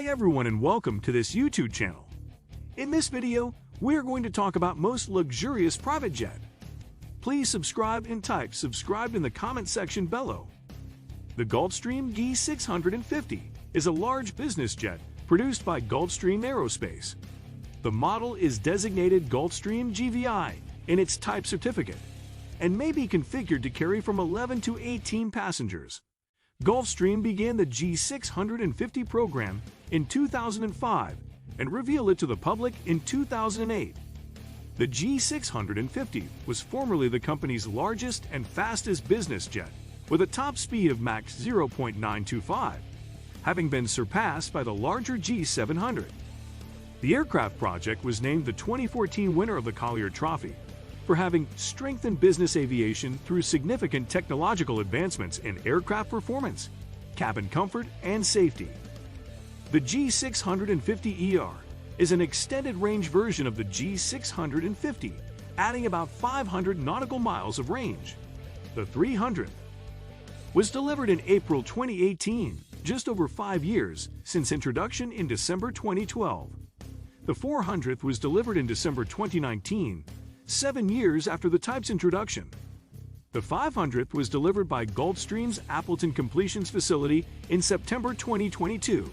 everyone and welcome to this YouTube channel. In this video, we're going to talk about most luxurious private jet. Please subscribe and type subscribe in the comment section below. The Gulfstream G650 is a large business jet produced by Gulfstream Aerospace. The model is designated Gulfstream GVI in its type certificate and may be configured to carry from 11 to 18 passengers. Gulfstream began the G650 program in 2005 and revealed it to the public in 2008. The G650 was formerly the company's largest and fastest business jet, with a top speed of Mach 0.925, having been surpassed by the larger G700. The aircraft project was named the 2014 winner of the Collier Trophy for having strengthened business aviation through significant technological advancements in aircraft performance, cabin comfort, and safety. The G650ER is an extended-range version of the G650, adding about 500 nautical miles of range. The 300th was delivered in April 2018, just over 5 years since introduction in December 2012. The 400th was delivered in December 2019, 7 years after the type's introduction. The 500th was delivered by Gulfstream's Appleton Completions facility in September 2022.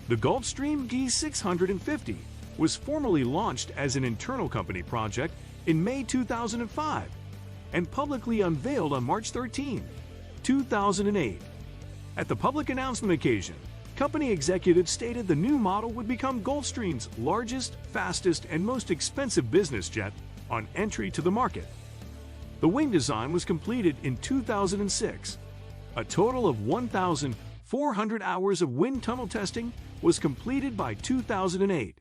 The Gulfstream G650 was formally launched as an internal company project in May 2005 and publicly unveiled on March 13, 2008. At the public announcement occasion, company executives stated the new model would become Gulfstream's largest, fastest, and most expensive business jet on entry to the market. The wing design was completed in 2006. A total of 1,400 hours of wind tunnel testing was completed by 2008.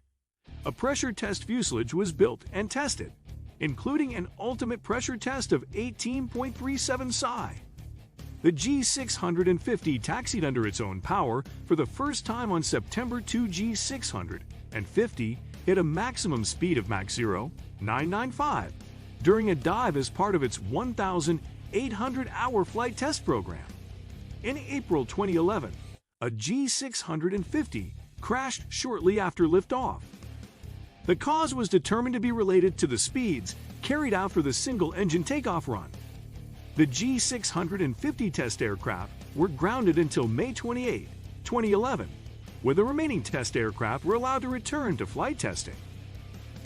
A pressure test fuselage was built and tested, including an ultimate pressure test of 18.37 psi. The G650 taxied under its own power for the first time on September 2. G650 hit a maximum speed of Mach 0.995 during a dive as part of its 1,800-hour flight test program. In April 2011, a G650 crashed shortly after liftoff. The cause was determined to be related to the speeds carried out for the single-engine takeoff run. The G650 test aircraft were grounded until May 28, 2011, where the remaining test aircraft were allowed to return to flight testing.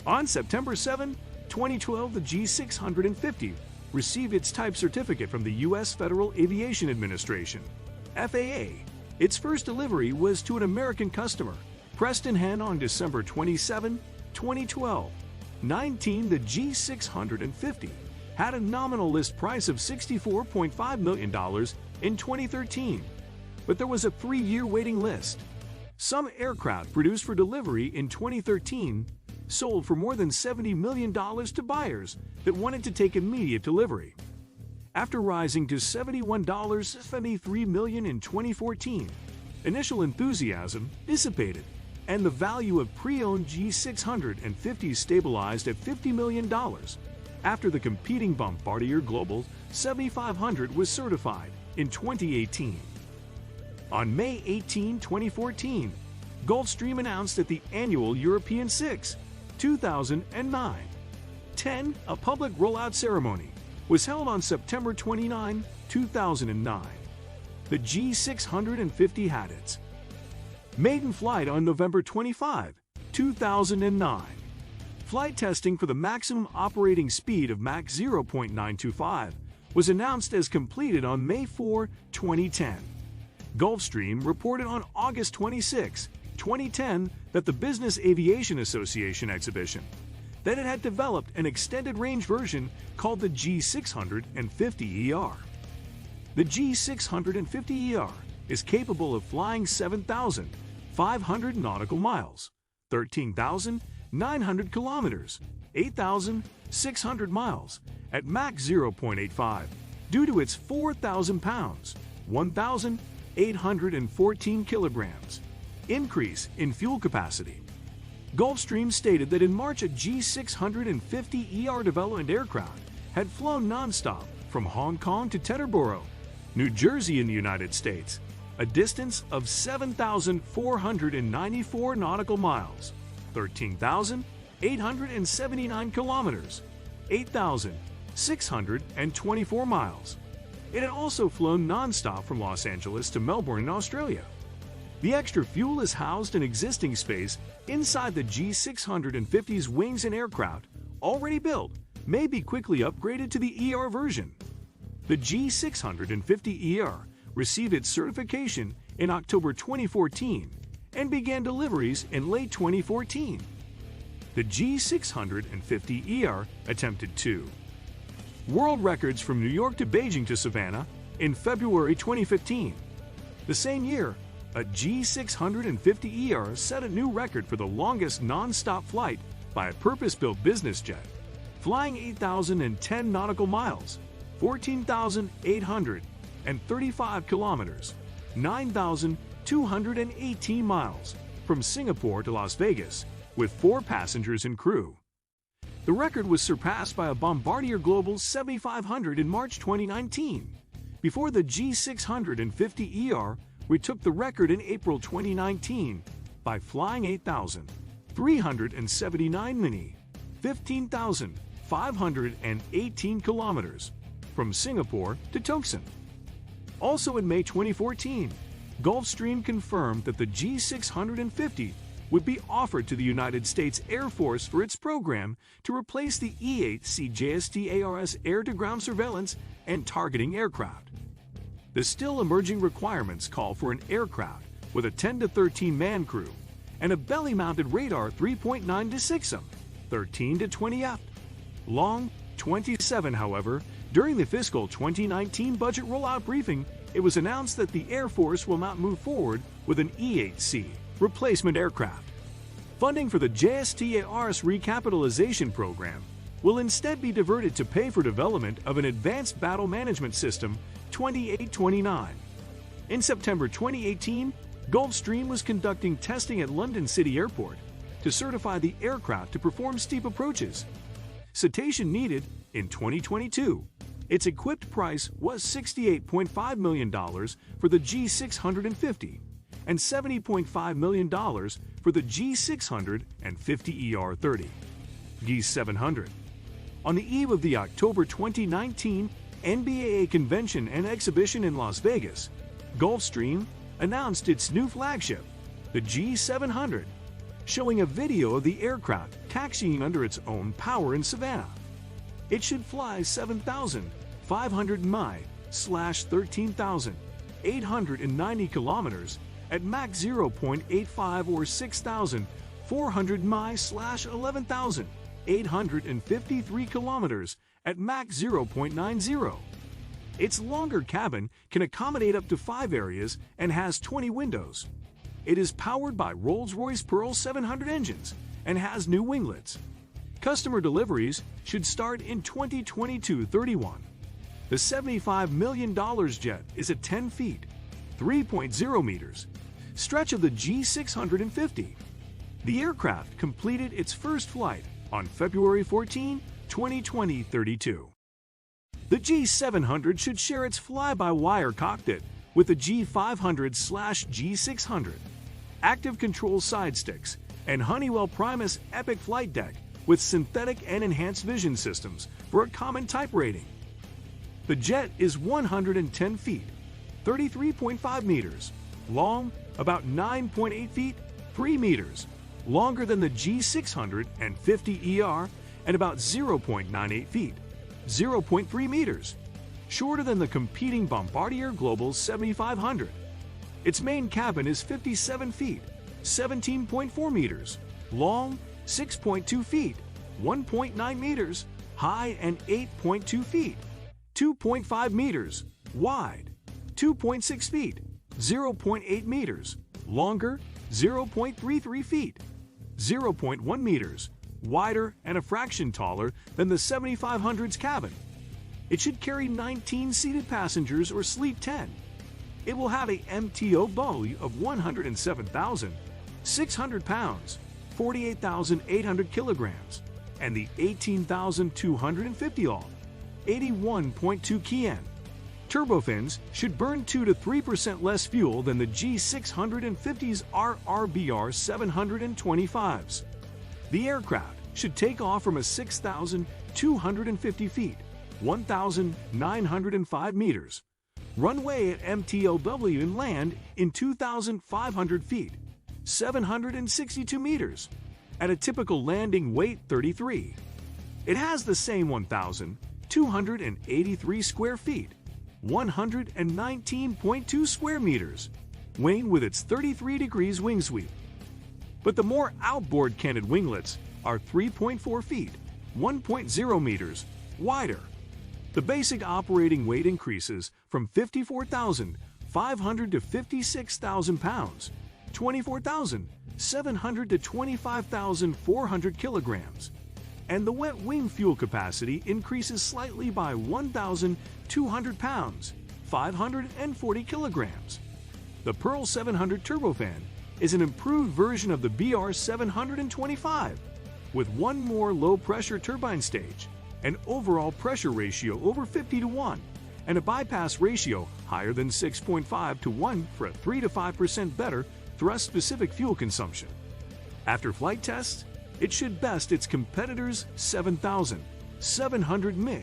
On September 7, 2012, the G650 received its type certificate from the U.S. Federal Aviation Administration, FAA. Its first delivery was to an American customer, pressed in hand on December 27, 2012. The G650 had a nominal list price of $64.5 million in 2013, but there was a 3-year waiting list. Some aircraft produced for delivery in 2013 sold for more than $70 million to buyers that wanted to take immediate delivery. After rising to $71.73 million in 2014, initial enthusiasm dissipated, and the value of pre-owned G650 stabilized at $50 million after the competing Bombardier Global 7500 was certified in 2018. On May 18, 2014, Gulfstream announced at the annual European 2009. A public rollout ceremony was held on September 29, 2009. The G650 had its maiden flight on November 25, 2009. Flight testing for the maximum operating speed of Mach 0.925 was announced as completed on May 4, 2010. Gulfstream reported on August 26, 2010 that the Business Aviation Association exhibition that it had developed an extended-range version called the G650ER. The G650ER is capable of flying 7,500 nautical miles, 13,900 kilometers, 8,600 miles at Mach 0.85 due to its 4,000 pounds, 1,814 kilograms increase in fuel capacity. Gulfstream stated that in March a G650ER development aircraft had flown nonstop from Hong Kong to Teterboro, New Jersey in the United States, a distance of 7,494 nautical miles, 13,879 kilometers, 8,624 miles. It had also flown non-stop from Los Angeles to Melbourne in Australia. The extra fuel is housed in existing space inside the G650's wings, and aircraft, already built, may be quickly upgraded to the ER version. The G650ER received its certification in October 2014 and began deliveries in late 2014. The G650ER attempted 2 world records from New York to Beijing to Savannah in February 2015. The same year, a G650ER set a new record for the longest non-stop flight by a purpose-built business jet, flying 8,010 nautical miles, 14,835 kilometers, 9,218 miles from Singapore to Las Vegas with 4 passengers and crew. The record was surpassed by a Bombardier Global 7500 in March 2019, before the G650ER retook the record in April 2019 by flying 8,379 mini, 15,518 kilometers from Singapore to Tucson. Also in May 2014, Gulfstream confirmed that the G650 would be offered to the United States Air Force for its program to replace the E-8C JST-ARS air-to-ground surveillance and targeting aircraft. The still emerging requirements call for an aircraft with a 10 to 13 man crew and a belly-mounted radar 3.9 to 6 m, 13 to 20 f, long 27. However, during the fiscal 2019 budget rollout briefing, it was announced that the Air Force will not move forward with an E-8C replacement aircraft. Funding for the JST-ARS recapitalization program will instead be diverted to pay for development of an Advanced Battle Management System 2829. In September 2018, Gulfstream was conducting testing at London City Airport to certify the aircraft to perform steep approaches. Citation needed in 2022. Its equipped price was $68.5 million for the G650 and $70.5 million for the G650ER30. G700. On the eve of the October 2019 NBAA Convention and Exhibition in Las Vegas, Gulfstream announced its new flagship, the G700, showing a video of the aircraft taxiing under its own power in Savannah. It should fly 7,500 mi/13,890 kilometers at Mach 0.85 or 6,400 mi/11,853 kilometers at Mach 0.90. Its longer cabin can accommodate up to 5 areas and has 20 windows. It is powered by Rolls-Royce Pearl 700 engines and has new winglets. Customer deliveries should start in 2022-31. The $75 million jet is a 10 feet, 3.0 meters, stretch of the G650. The aircraft completed its first flight on February 14, 2020-32. The G700 should share its fly-by-wire cockpit with the G500/G600, active control side sticks, and Honeywell Primus Epic flight deck with synthetic and enhanced vision systems for a common type rating. The jet is 110 feet, 33.5 meters, long about 9.8 feet, 3 meters, longer than the G650ER, and about 0.98 feet, 0.3 meters, shorter than the competing Bombardier Global 7500. Its main cabin is 57 feet, 17.4 meters, long 6.2 feet, 1.9 meters, high, and 8.2 feet, 2.5 meters, wide, 2.6 feet, 0.8 meters, longer, 0.33 feet, 0.1 meters, wider, and a fraction taller than the 7500's cabin. It should carry 19 seated passengers or sleep 10. It will have a MTO volume of 107,600 pounds, 48,800 kilograms, and the 18,250 81.2 kN, Turbofans should burn 2 to 3% less fuel than the G650's RRBR 725s. The aircraft should take off from a 6,250 feet, 1,905 meters, runway at MTLW and land in 2,500 feet, 762 meters, at a typical landing weight 33. It has the same 1,283 square feet, 119.2 square meters, wing with its 33 degrees wing sweep. But the more outboard canted winglets are 3.4 feet, 1.0 meters, wider. The basic operating weight increases from 54,500 to 56,000 pounds, 24,700 to 25,400 kilograms, and the wet wing fuel capacity increases slightly by 1,200 pounds, 540 kilograms. The Pearl 700 turbofan is an improved version of the BR 725 with one more low-pressure turbine stage, an overall pressure ratio over 50 to 1, and a bypass ratio higher than 6.5 to 1 for a 3 to 5% better thrust-specific fuel consumption. After flight tests, it should best its competitors' 7,700 mi,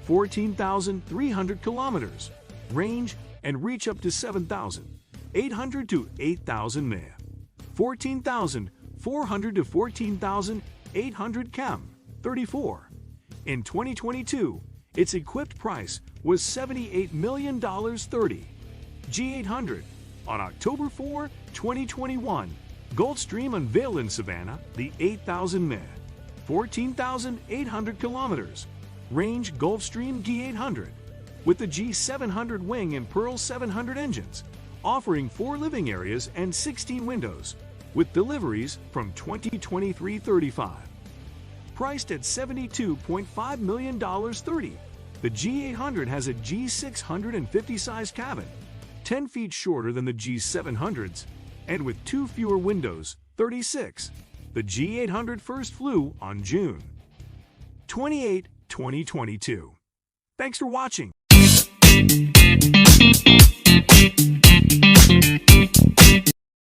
14,300 kilometers range and reach up to 7,800 to 8,000 mi, 14,400 to 14,800 km, 34. In 2022, its equipped price was $78 million. G800. On October 4, 2021, Gulfstream unveiled in Savannah the 8,000 mi, 14,800 kilometers range Gulfstream G800 with the G700 wing and Pearl 700 engines, offering 4 living areas and 16 windows, with deliveries from 2023-35. Priced at $72.5 million. The G800 has a G650 size cabin, 10 feet shorter than the G700s, and with 2 fewer windows, 36. The G800 first flew on June 28, 2022. Thanks for watching.